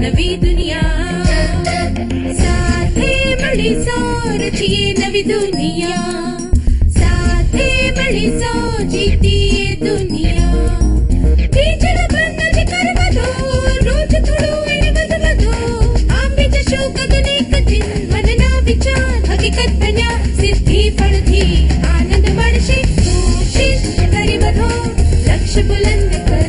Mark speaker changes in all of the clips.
Speaker 1: નવી દુનિયા સાથે મળી સો રચીએ નવી દુનિયા સાથે મળી સો જીતીએ દુનિયા ટીચર બંધ કરવા દો રોજ થોડું એને વધુ આપી જશો કદને કઠિન મનના વિચાર હકીકત બન્યા સિદ્ધિ ફળથી આનંદ મળશે કોશિશ કરી વધો લક્ષ્ય બુલંદ કરો.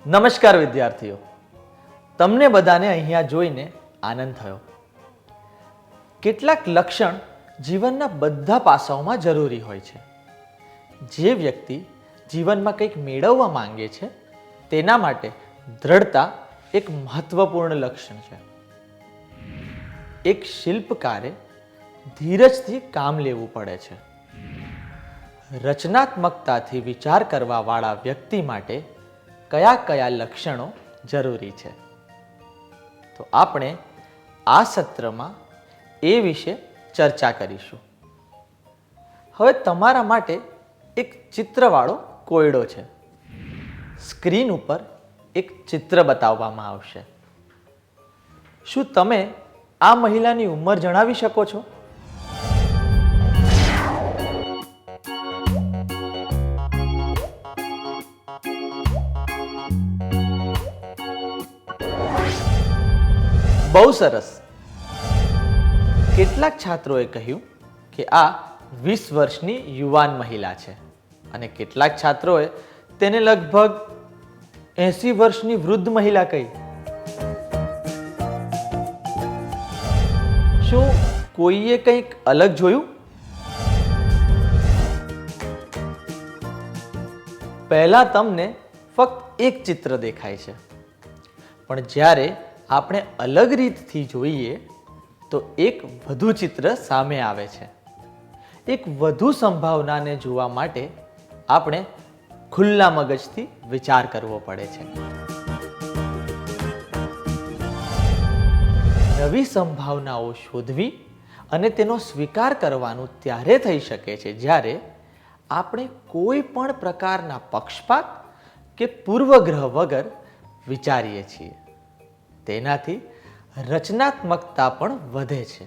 Speaker 2: નમસ્કાર વિદ્યાર્થીઓ, તમને બધાને અહીંયા જોઈને આનંદ થયો. કેટલાક લક્ષણ જીવનના બધા પાસાઓમાં જરૂરી હોય છે. જે વ્યક્તિ જીવનમાં કંઈક મેળવવા માંગે છે તેના માટે દ્રઢતા એક મહત્વપૂર્ણ લક્ષણ છે. એક શિલ્પકારે ધીરજથી કામ લેવું પડે છે. રચનાત્મકતાથી વિચાર કરવાવાળા વ્યક્તિ માટે કયા કયા લક્ષણો જરૂરી છે, તો આપણે આ સત્રમાં એ વિશે ચર્ચા કરીશું. હવે તમારા માટે એક ચિત્રવાળો કોયડો છે. સ્ક્રીન ઉપર એક ચિત્ર બતાવવામાં આવશે. શું તમે આ મહિલાની ઉંમર જણાવી શકો છો? બહુ સરસ. કેટલાક છાત્રોએ કહ્યું કે આ 20 વર્ષની યુવાન મહિલા છે અને કેટલાક છાત્રોએ તેને લગભગ 80 વર્ષની વૃદ્ધ મહિલા કહી. શું કોઈએ કંઈક અલગ જોયું? પહેલા તમને ફક્ત એક ચિત્ર દેખાય છે, પણ જ્યારે આપણે અલગ રીતથી જોઈએ તો એક વધુ ચિત્ર સામે આવે છે. એક વધુ સંભાવનાને જોવા માટે આપણે ખુલ્લા મગજથી વિચાર કરવો પડે છે. નવી સંભાવનાઓ શોધવી અને તેનો સ્વીકાર કરવાનું ત્યારે થઈ શકે છે જ્યારે આપણે કોઈ પણ પ્રકારના પક્ષપાત કે પૂર્વગ્રહ વગર વિચારીએ છીએ. તેનાથી રચનાત્મકતા પણ વધે છે.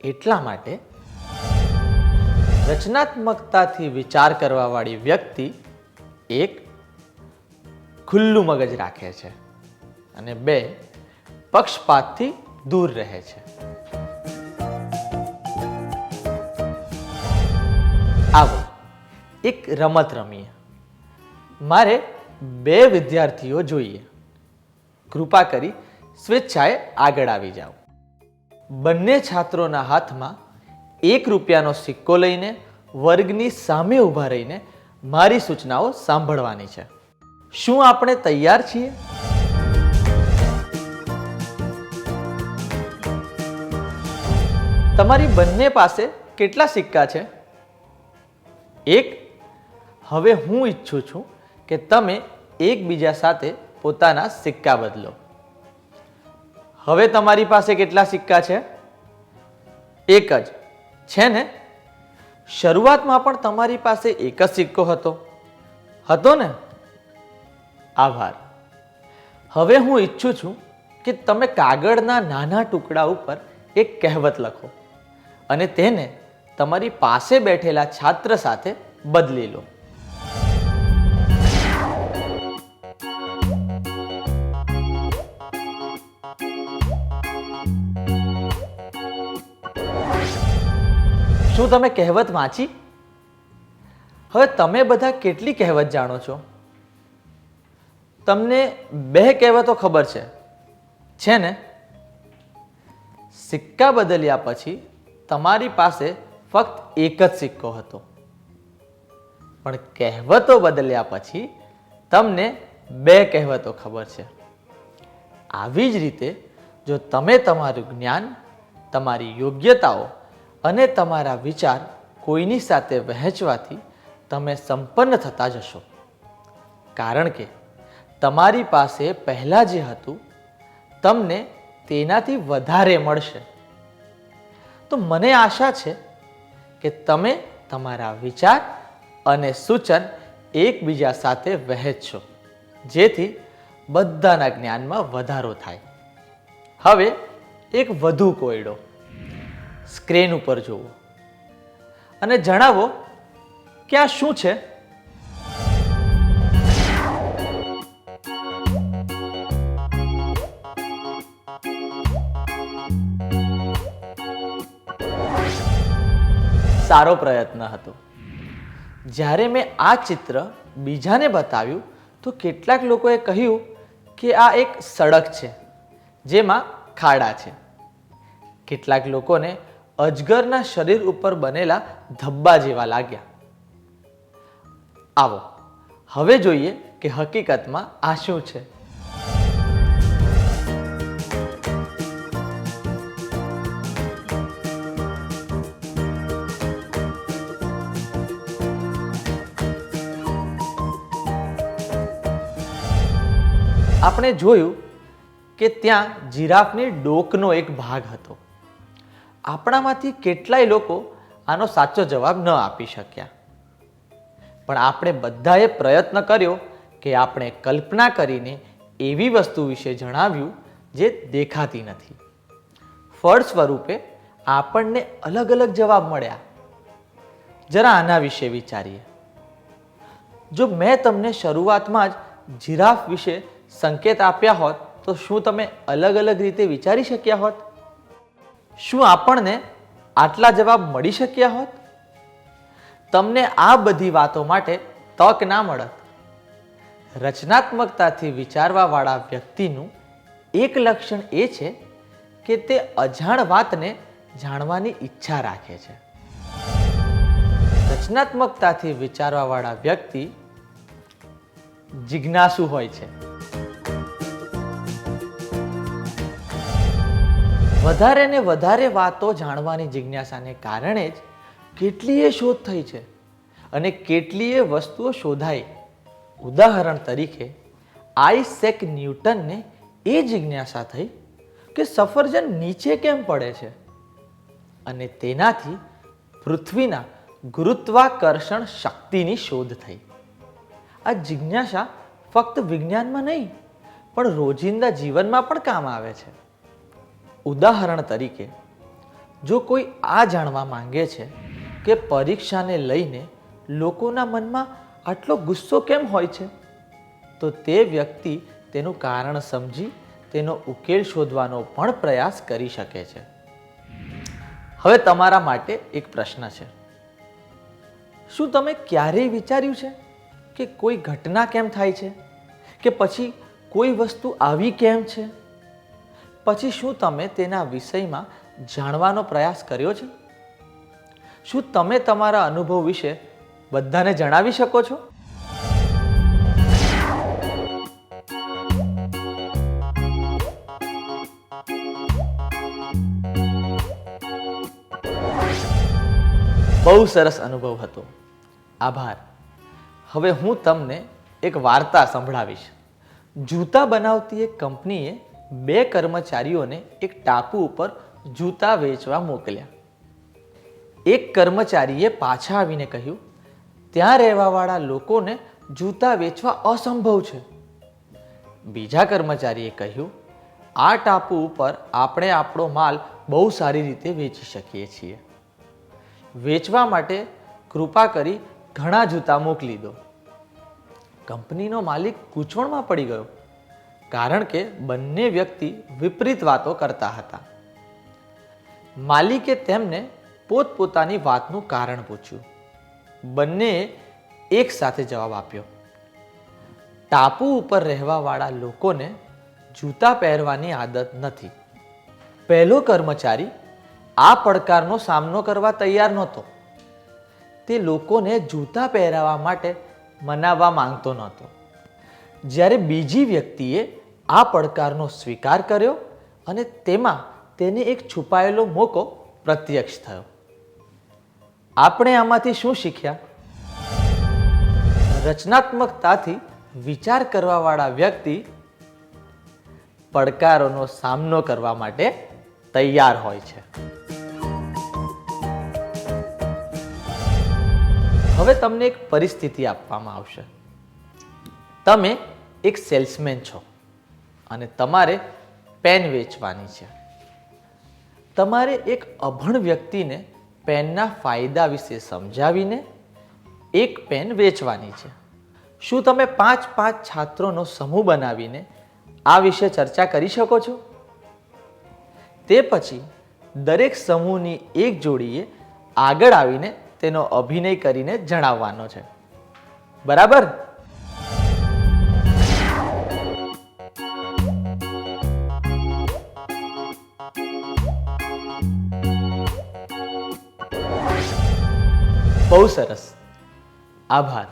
Speaker 2: એટલા માટે રચનાત્મકતાથી વિચાર કરવાવાળી વ્યક્તિ એક ખુલ્લું મગજ રાખે છે અને બે પક્ષપાતથી દૂર રહે છે. આવો એક રમત રમીએ. મારે બે વિદ્યાર્થીઓ જોઈએ. કૃપા કરી સ્વેચ્છાએ આગળ આવી જાઓ. બંને છાત્રોના હાથમાં 1 રૂપિયાનો સિક્કો લઈને વર્ગની સામે ઊભા રહીને મારી સૂચનાઓ સાંભળવાની છે. શું આપણે તૈયાર છીએ? તમારી બંને પાસે કેટલા સિક્કા છે? 1. હવે હું ઈચ્છું છું કે તમે એકબીજા સાથે પોતાના સિક્કા બદલો. હવે તમારી પાસે કેટલા સિક્કા છે? 1 જ છે ને? શરૂઆતમાં પણ તમારી પાસે એક જ સિક્કો હતો ને? આભાર. હવે હું ઈચ્છું છું કે તમે કાગળના નાના ટુકડા ઉપર એક કહેવત લખો અને તેને તમારી પાસે બેઠેલા છાત્ર સાથે બદલી લો. શું તમે કહેવત વાંચી? હવે તમે બધા કેટલી કહેવત જાણો છો? તમને 2 કહેવતો ખબર છે ને? સિક્કા બદલ્યા પછી તમારી પાસે ફક્ત એક જ સિક્કો હતો, પણ કહેવતો બદલ્યા પછી તમને 2 કહેવતો ખબર છે. આવી જ રીતે જો તમે તમારું જ્ઞાન, તમારી યોગ્યતાઓ અને તમારા વિચાર કોઈની સાથે વહેંચવાથી તમે સંપન્ન થતા જશો, કારણ કે તમારી પાસે પહેલાં જે હતું તમને તેનાથી વધારે મળશે. તો મને આશા છે કે તમે તમારા વિચાર અને સૂચન એકબીજા સાથે વહેંચશો, જેથી બધાના જ્ઞાનમાં વધારો થાય. હવે એક વધુ કોયડો સ્ક્રીન ઉપર જુઓ અને જણાવો કે આ શું છે? સારો પ્રયત્ન હતો. જ્યારે મેં આ ચિત્ર બીજાને બતાવ્યું તો કેટલાક લોકોએ કહ્યું કે આ એક સડક છે જેમાં ખાડા છે. કેટલાક લોકોને અજગરના શરીર ઉપર બનેલા ધબ્બા જેવા લાગ્યા. આવો હવે જોઈએ કે હકીકતમાં આ શું છે. આપણે જોયું કે ત્યાં જીરાફની ડોકનો એક ભાગ હતો. આપણામાંથી કેટલાય લોકો આનો સાચો જવાબ ન આપી શક્યા, પણ આપણે બધાએ પ્રયત્ન કર્યો કે આપણે કલ્પના કરીને એવી વસ્તુ વિશે જણાવ્યું જે દેખાતી નથી. ફળ સ્વરૂપે આપણને અલગ અલગ જવાબ મળ્યા. જરા આના વિશે વિચારીએ. જો મેં તમને શરૂઆતમાં જ જીરાફ વિશે સંકેત આપ્યા હોત તો શું તમે અલગ અલગ રીતે વિચારી શક્યા હોત? શું આપણને આટલા જવાબ મળી શક્યા હોત? તમને આ બધી વાતો માટે તક ના મળત. રચનાત્મકતાથી વિચારવાવાળા વ્યક્તિનું એક લક્ષણ એ છે કે તે અજાણ વાતને જાણવાની ઈચ્છા રાખે છે. રચનાત્મકતાથી વિચારવાવાળા વ્યક્તિ જિજ્ઞાસુ હોય છે. વધારે ને વધારે વાતો જાણવાની જિજ્ઞાસાને કારણે જ કેટલીય શોધ થઈ છે અને કેટલીય વસ્તુઓ શોધાઈ. ઉદાહરણ તરીકે આઇઝેક ન્યૂટનને એ જિજ્ઞાસા થઈ કે સફરજન નીચે કેમ પડે છે અને તેનાથી પૃથ્વીના ગુરુત્વાકર્ષણ શક્તિની શોધ થઈ. આ જિજ્ઞાસા ફક્ત વિજ્ઞાનમાં નહીં પણ રોજિંદા જીવનમાં પણ કામ આવે છે. ઉદાહરણ તરીકે જો કોઈ આ જાણવા માંગે છે કે પરીક્ષાને લઈને લોકોના મનમાં આટલો ગુસ્સો કેમ હોય છે, તો તે વ્યક્તિ તેનું કારણ સમજી તેનો ઉકેલ શોધવાનો પણ પ્રયાસ કરી શકે છે. હવે તમારા માટે એક પ્રશ્ન છે. શું તમે ક્યારેય વિચાર્યું છે કે કોઈ ઘટના કેમ થાય છે કે પછી કોઈ વસ્તુ આવી કેમ છે? પછી શું તમે તેના વિષયમાં જાણવાનો પ્રયાસ કર્યો છે? શું તમે તમારા અનુભવ વિશે બધાને જણાવી શકો છો? બહુ સરસ અનુભવ હતો. આભાર. હવે હું તમને એક વાર્તા સંભળાવીશ. જૂતા બનાવતી એક કંપનીએ 2 કર્મચારીઓને એક ટાપુ ઉપર જૂતા વેચવા મોકલ્યા. એક કર્મચારીએ પાછા આવીને કહ્યું, ત્યાં રહેવાવાળા લોકોને જૂતા વેચવા અસંભવ છે. બીજા કર્મચારીએ કહ્યું, આ ટાપુ ઉપર આપણે આપણો માલ બહુ સારી રીતે વેચી શકીએ છીએ. વેચવા માટે કૃપા કરી ઘણા જૂતા મોકલી દો. કંપનીનો માલિક ગૂંચવણમાં પડી ગયો, કારણ કે બંને વ્યક્તિ વિપરીત વાતો કરતા હતા. માલિકે તેમને પોતપોતાની વાતનું કારણ પૂછ્યું. બંનેએ એક સાથે જવાબ આપ્યો. ટાપુ ઉપર રહેવાવાળા લોકોને જૂતા પહેરવાની આદત નથી. પહેલો કર્મચારી આ પડકારનો સામનો કરવા તૈયાર નહોતો. તે લોકોને જૂતા પહેરાવા માટે મનાવવા માંગતો નહોતો. જ્યારે બીજી વ્યક્તિએ આ પડકારનો સ્વીકાર કર્યો અને તેમાં તેને એક છુપાયેલો મોકો પ્રત્યક્ષ થયો. આપણે આમાંથી શું શીખ્યા? રચનાત્મકતાથી વિચાર કરવાવાળા વ્યક્તિ પડકારોનો સામનો કરવા માટે તૈયાર હોય છે. હવે તમને એક પરિસ્થિતિ આપવામાં આવશે. તમે એક સેલ્સમેન છો અને તમારે પેન વેચવાની છે. તમારે એક અભણ વ્યક્તિને પેનના ફાયદા વિશે સમજાવીને એક પેન વેચવાની છે. શું તમે 5 છાત્રોનો સમૂહ બનાવીને આ વિશે ચર્ચા કરી શકો છો? તે પછી દરેક સમૂહની એક જોડીએ આગળ આવીને તેનો અભિનય કરીને જણાવવાનો છે. બરાબર? બહુ સરસ, આભાર.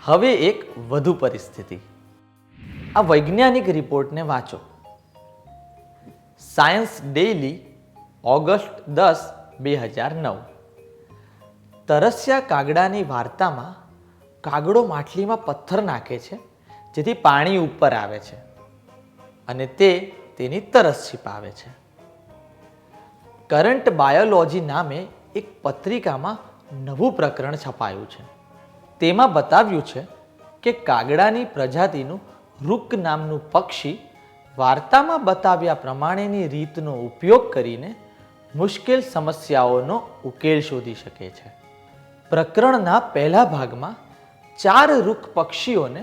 Speaker 2: હવે એક વધુ પરિસ્થિતિ. આ વૈજ્ઞાનિક રિપોર્ટને વાંચો. Science daily, August 10, 2009. તરસ્યા કાગડાની વાર્તામાં કાગડો માટલીમાં પથ્થર નાખે છે જેથી પાણી ઉપર આવે છે અને તે તેની તરસ છીપાવે છે. કરંટ બાયોલોજી નામે એક પત્રિકામાં નવું પ્રકરણ છપાયું છે. તેમાં બતાવ્યું છે કે કાગડાની પ્રજાતિનું રૂક નામનું પક્ષી વાર્તામાં બતાવ્યા પ્રમાણેની રીતનો ઉપયોગ કરીને મુશ્કેલ સમસ્યાઓનો ઉકેલ શોધી શકે છે. પ્રકરણના પહેલા ભાગમાં 4 રૂક પક્ષીઓને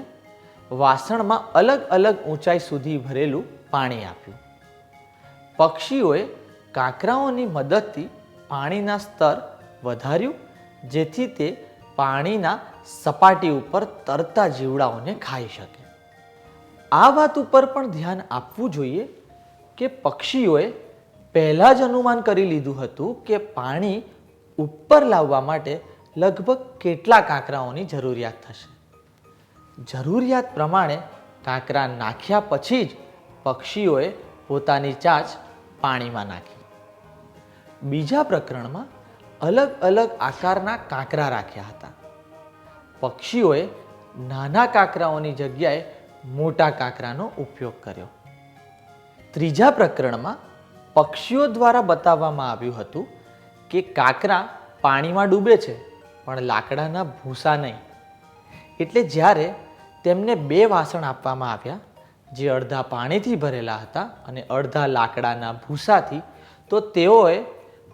Speaker 2: વાસણમાં અલગ અલગ ઊંચાઈ સુધી ભરેલું પાણી આપ્યું. પક્ષીઓએ કાંકરાઓની મદદથી પાણીના સ્તર વધાર્યું જેથી તે પાણીના સપાટી ઉપર તરતા જીવડાઓને ખાઈ શકે. આ વાત ઉપર પણ ધ્યાન આપવું જોઈએ કે પક્ષીઓએ પહેલાં જ અનુમાન કરી લીધું હતું કે પાણી ઉપર લાવવા માટે લગભગ કેટલા કાંકરાઓની જરૂરિયાત થશે. જરૂરિયાત પ્રમાણે કાંકરા નાખ્યા પછી જ પક્ષીઓએ પોતાની ચાંચ પાણીમાં નાખી. બીજા પ્રકરણમાં અલગ અલગ આકારના કાંકરા રાખ્યા હતા. પક્ષીઓએ નાના કાંકરાઓની જગ્યાએ મોટા કાંકરાનો ઉપયોગ કર્યો. ત્રીજા પ્રકરણમાં પક્ષીઓ દ્વારા બતાવવામાં આવ્યું હતું કે કાંકરા પાણીમાં ડૂબે છે પણ લાકડાના ભૂસા નહીં. એટલે જ્યારે તેમને 2 વાસણ આપવામાં આવ્યા જે અડધા પાણીથી ભરેલા હતા અને અડધા લાકડાના ભૂસાથી, તો તેઓએ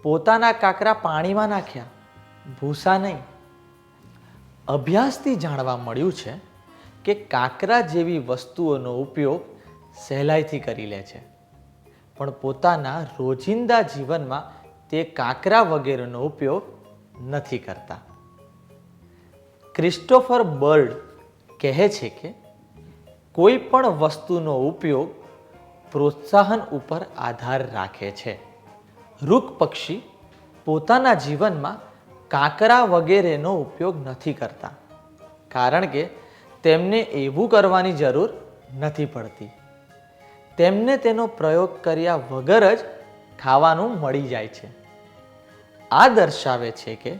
Speaker 2: પોતાના કાંકરા પાણીમાં નાખ્યા, ભૂસા નહીં. અભ્યાસથી જાણવા મળ્યું છે કે કાંકરા જેવી વસ્તુઓનો ઉપયોગ સહેલાઈથી કરી લે છે પણ પોતાના રોજિંદા જીવનમાં તે કાંકરા વગેરેનો ઉપયોગ નથી કરતા. ક્રિસ્ટોફર બર્ડ કહે છે કે કોઈ પણ વસ્તુનો ઉપયોગ પ્રોત્સાહન ઉપર આધાર રાખે છે. રૂક પક્ષી પોતાના જીવનમાં કાંકરા વગેરેનો ઉપયોગ નથી કરતા કારણ કે તેમને એવું કરવાની જરૂર નથી પડતી. તેમને તેનો પ્રયોગ કર્યા વગર જ ખાવાનું મળી જાય છે. આ દર્શાવે છે કે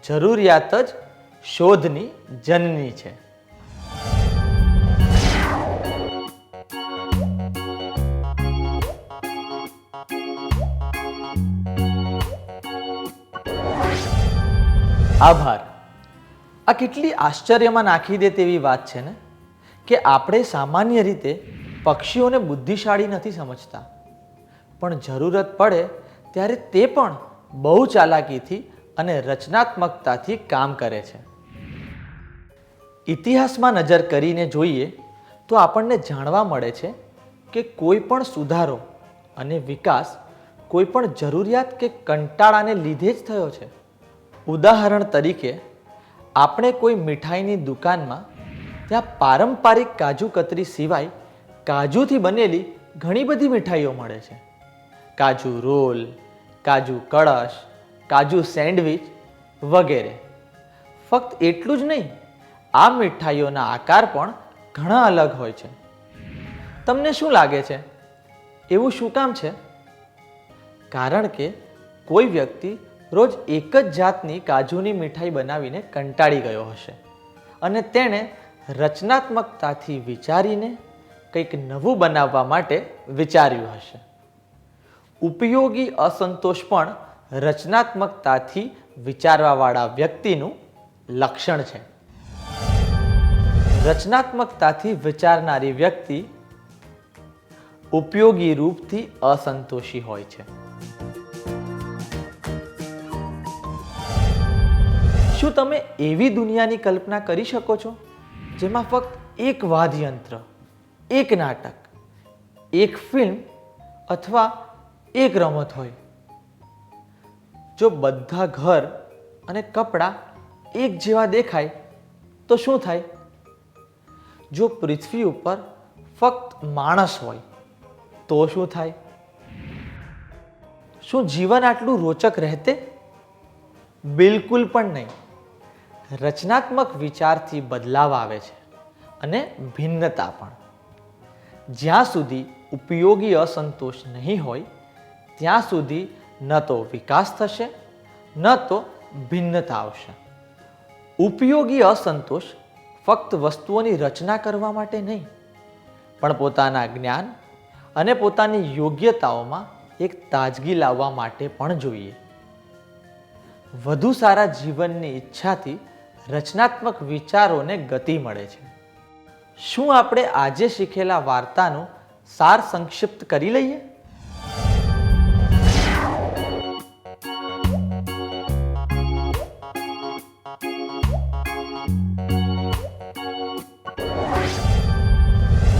Speaker 2: જરૂરિયાત જ શોધની જનની છે. આભાર. આ કેટલી આશ્ચર્યમાં નાખી દે તેવી વાત છે ને કે આપણે સામાન્ય રીતે પક્ષીઓને બુદ્ધિશાળી નથી સમજતા પણ જરૂરત પડે ત્યારે તે પણ બહુ ચાલાકીથી અને રચનાત્મકતાથી કામ કરે છે. ઇતિહાસમાં નજર કરીને જોઈએ તો આપણને જાણવા મળે છે કે કોઈ પણ સુધારો અને વિકાસ કોઈ પણ જરૂરિયાત કે કંટાળાને લીધે જ થયો છે. ઉદાહરણ તરીકે આપણે કોઈ મીઠાઈની દુકાનમાં ત્યાં પારંપરિક કાજુ કતરી સિવાય કાજુથી બનેલી ઘણી બધી મીઠાઈઓ મળે છે. કાજુ રોલ, કાજુ કળશ, કાજુ સેન્ડવિચ વગેરે. ફક્ત એટલું જ નહીં, આ મીઠાઈઓના આકાર પણ ઘણા અલગ હોય છે. તમને શું લાગે છે એવું શું કામ છે? કારણ કે કોઈ વ્યક્તિ રોજ એક જ જાતની કાજુની મીઠાઈ બનાવીને કંટાળી ગયો હશે અને તેણે રચનાત્મકતાથી વિચારીને કંઈક નવું બનાવવા માટે વિચાર્યું હશે. ઉપયોગી અસંતોષ પણ રચનાત્મકતાથી વિચારવાવાળા વ્યક્તિનું લક્ષણ છે. રચનાત્મકતાથી વિચારનારી વ્યક્તિ ઉપયોગી રૂપથી અસંતોષી હોય છે. શું તમે એવી દુનિયાની કલ્પના કરી શકો છો જેમાં ફક્ત એક વાદ્યયંત્ર, એક નાટક, એક ફિલ્મ અથવા એક રમત હોય? જો બધા ઘર અને કપડાં એક જેવા દેખાય તો શું થાય? જો પૃથ્વી ઉપર ફક્ત માણસ હોય તો શું થાય? શું જીવન આટલું રોચક રહેતે? બિલકુલ પણ નહીં. રચનાત્મક વિચારથી બદલાવ આવે છે અને ભિન્નતા પણ. જ્યાં સુધી ઉપયોગી અસંતોષ નહીં હોય ત્યાં સુધી ન તો વિકાસ થશે ન તો ભિન્નતા આવશે. ઉપયોગી અસંતોષ ફક્ત વસ્તુઓની રચના કરવા માટે નહીં, પણ પોતાના જ્ઞાન અને પોતાની યોગ્યતાઓમાં એક તાજગી લાવવા માટે પણ જોઈએ. વધુ સારા જીવનની ઈચ્છાથી રચનાત્મક વિચારોને ગતિ મળે છે. શું આપણે આજે શીખેલા વાર્તાનો સાર સંક્ષિપ્ત કરી લઈએ?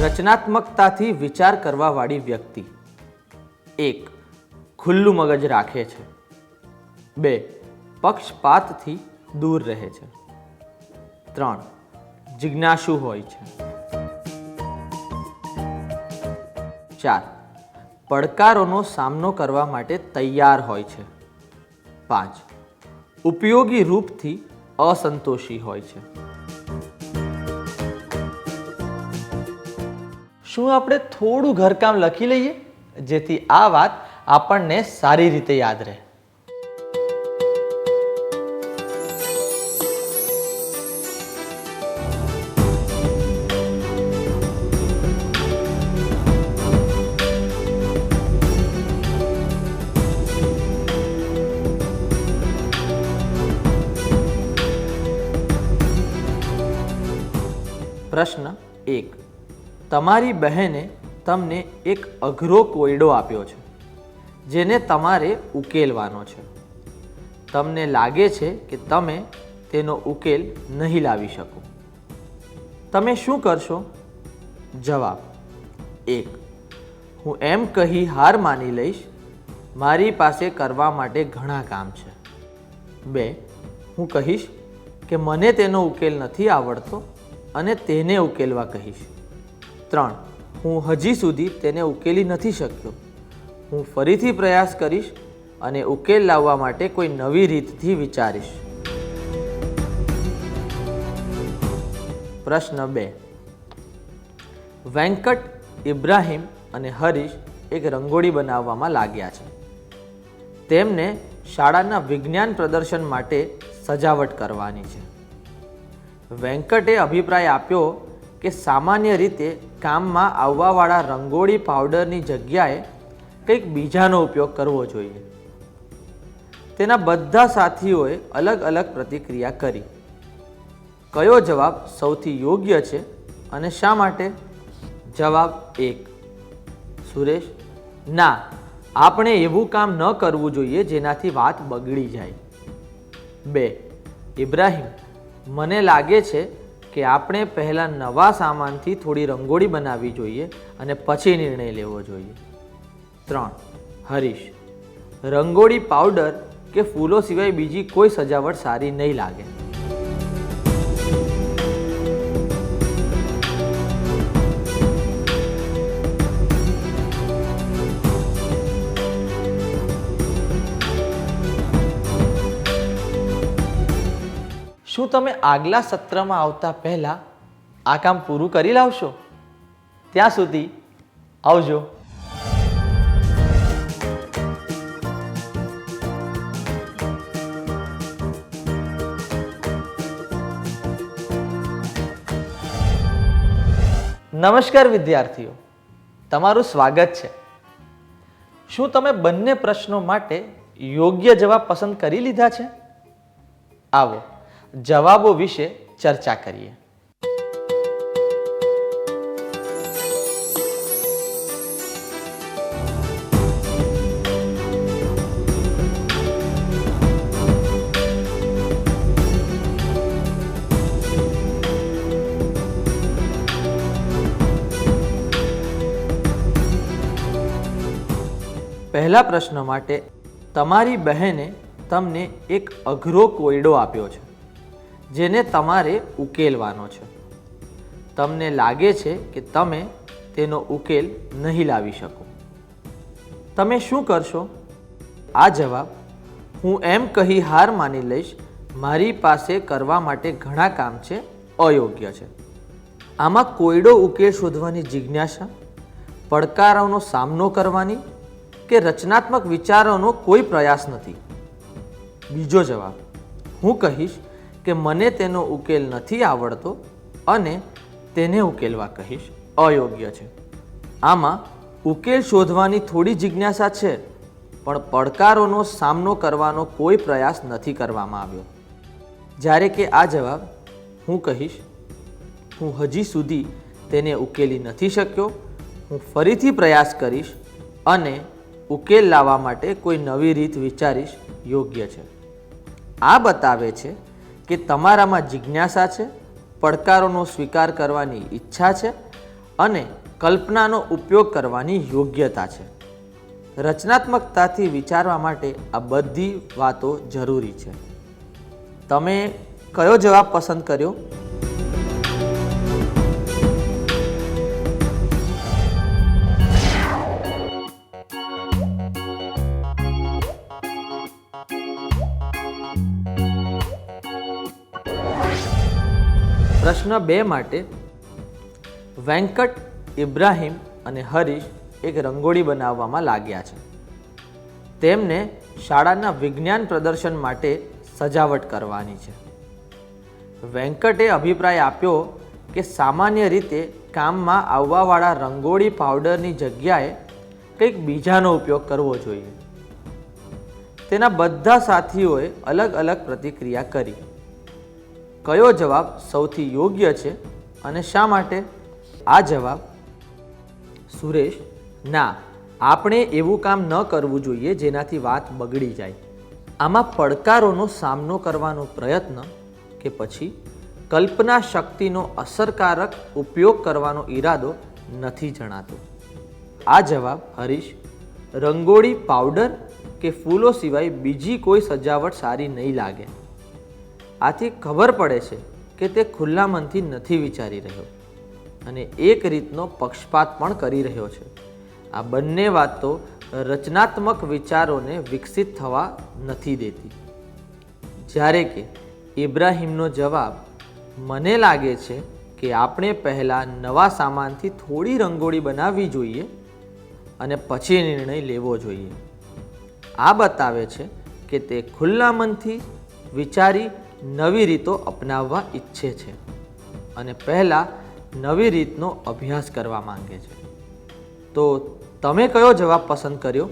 Speaker 2: રચનાત્મકતાથી વિચાર કરવા વાળી વ્યક્તિ: 1. ખુલ્લું મગજ રાખે છે. 2. પક્ષપાતથી દૂર રહે છે. 3. જિજ્ઞાસુ હોય છે. 4. પડકારોનો સામનો કરવા માટે તૈયાર હોય છે. 5. ઉપયોગી રૂપથી અસંતોષી હોય છે. શું આપણે થોડું ઘરકામ લખી લઈએ જેથી આ વાત આપણને સારી રીતે યાદ રહે? પ્રશ્ન 1. તમારી બહેને તમને એક અઘરો કોયડો આપ્યો છે જેને તમારે ઉકેલવાનો છે. તમને લાગે છે કે તમે તેનો ઉકેલ નહીં લાવી શકો. તમે શું કરશો? જવાબ: 1. હું એમ કહી હાર માની લઈશ, મારી પાસે કરવા માટે ઘણા કામ છે. 2. હું કહીશ કે મને તેનો ઉકેલ નથી આવડતો અને તેને ઉકેલવા કહીશ. 3. હું હજી સુધી તેને ઉકેલી નથી શક્યો. હું ફરીથી પ્રયાસ કરીશ અને ઉકેલ લાવવા માટે કોઈ નવી રીતથી વિચારીશ. પ્રશ્ન 2. વેંકટ, ઇબ્રાહિમ અને હરીશ એક રંગોળી બનાવવામાં લાગ્યા છે. તેમને શાળાના વિજ્ઞાન પ્રદર્શન માટે સજાવટ કરવાની છે. વેંકટે અભિપ્રાય આપ્યો કે સામાન્ય રીતે કામમાં આવવાવાળા રંગોળી પાવડરની જગ્યાએ કંઈક બીજાનો ઉપયોગ કરવો જોઈએ. તેના બધા સાથીઓએ અલગ અલગ પ્રતિક્રિયા કરી. કયો જવાબ સૌથી યોગ્ય છે અને શા માટે? જવાબ 1. સુરેશ: ના, આપણે એવું કામ ન કરવું જોઈએ જેનાથી વાત બગડી જાય. 2. ઇબ્રાહિમ: મને લાગે છે કે આપણે પહેલાં નવા સામાનથી થોડી રંગોળી બનાવવી જોઈએ અને પછી નિર્ણય લેવો જોઈએ. 3. હરીશ: રંગોળી પાવડર કે ફૂલો સિવાય બીજી કોઈ સજાવટ સારી નહીં લાગે. શું તમે આગલા સત્રમાં આવતા પહેલા આ કામ પૂરું કરી લાવશો? ત્યાં સુધી આવજો. નમસ્કાર વિદ્યાર્થીઓ, તમારું સ્વાગત છે. શું તમે બંને પ્રશ્નો માટે યોગ્ય જવાબ પસંદ કરી લીધા છે? આવો જવાબો વિશે ચર્ચા કરીએ. પહેલા પ્રશ્ન માટે તમારી બહેને તમને એક અઘરો કોયડો આપ્યો છે જેને તમારે ઉકેલવાનો છે. તમને લાગે છે કે તમે તેનો ઉકેલ નહીં લાવી શકો. તમે શું કરશો? આ જવાબ હું એમ કહી હાર માની લઈશ, મારી પાસે કરવા માટે ઘણા કામ છે, અયોગ્ય છે. આમાં કોયડો ઉકેલ શોધવાની જિજ્ઞાસા, પડકારોનો સામનો કરવાની કે રચનાત્મક વિચારોનો કોઈ પ્રયાસ નથી. બીજો જવાબ હું કહીશ કે મને તેનો ઉકેલ નથી આવડતો અને તેને ઉકેલવા કહીશ, અયોગ્ય છે. આમાં ઉકેલ શોધવાની થોડી જિજ્ઞાસા છે, પણ પડકારોનો સામનો કરવાનો કોઈ પ્રયાસ નથી કરવામાં આવ્યો. જ્યારે કે આ જવાબ હું કહીશ, હું હજી સુધી તેને ઉકેલી નથી શક્યો, હું ફરીથી પ્રયાસ કરીશ અને ઉકેલ લાવવા માટે કોઈ નવી રીત વિચારીશ, યોગ્ય છે. આ બતાવે છે કે તમારામાં જિજ્ઞાસા છે, પડકારોનો સ્વીકાર કરવાની ઈચ્છા છે અને કલ્પનાનો ઉપયોગ કરવાની યોગ્યતા છે. રચનાત્મકતાથી વિચારવા માટે આ બધી વાતો જરૂરી છે. તમે કયો જવાબ પસંદ કર્યો? પ્રશ્ન 2 માટે વેંકટ, ઇબ્રાહિમ અને હરીશ એક રંગોળી બનાવવામાં લાગ્યા છે. તેમને શાળાના વિજ્ઞાન પ્રદર્શન માટે સજાવટ કરવાની છે. વેંકટે અભિપ્રાય આપ્યો કે સામાન્ય રીતે કામમાં આવવાવાળા રંગોળી પાવડરની જગ્યાએ કંઈક બીજાનો ઉપયોગ કરવો જોઈએ. તેના બધા સાથીઓએ અલગ અલગ પ્રતિક્રિયા કરી. કયો જવાબ સૌથી યોગ્ય છે અને શા માટે? આ જવાબ સુરેશ, ના, આપણે એવું કામ ન કરવું જોઈએ જેનાથી વાત બગડી જાય. આમાં પડકારોનો સામનો કરવાનો પ્રયત્ન કે પછી કલ્પના શક્તિનો અસરકારક ઉપયોગ કરવાનો ઈરાદો નથી જણાતો. આ જવાબ હરીશ, રંગોળી પાવડર કે ફૂલો સિવાય બીજી કોઈ સજાવટ સારી નહીં લાગે. આથી ખબર પડે છે કે તે ખુલ્લા મનથી નથી વિચારી રહ્યો અને એક રીતનો પક્ષપાત પણ કરી રહ્યો છે. આ બંને વાતો રચનાત્મક વિચારોને વિકસિત થવા નથી દેતી. જ્યારે કે ઇબ્રાહિમનો જવાબ, મને લાગે છે કે આપણે પહેલાં નવા સામાનથી થોડી રંગોળી બનાવવી જોઈએ અને પછી નિર્ણય લેવો જોઈએ. આ બતાવે છે કે તે ખુલ્લા મનથી વિચારી નવી રીતો અપનાવવા ઈચ્છે છે અને પહેલાં નવી રીતનો અભ્યાસ કરવા માંગે છે. તો તમે કયો જવાબ પસંદ કર્યો?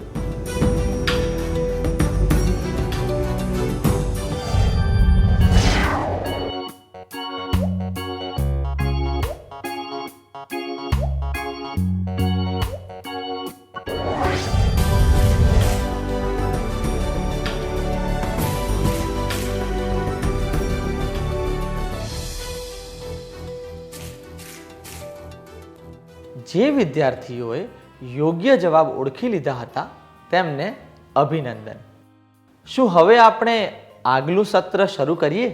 Speaker 2: જે વિદ્યાર્થીઓએ યોગ્ય જવાબ ઓળખી લીધા હતા તેમને અભિનંદન. શું હવે આપણે આગલું સત્ર શરૂ કરીએ?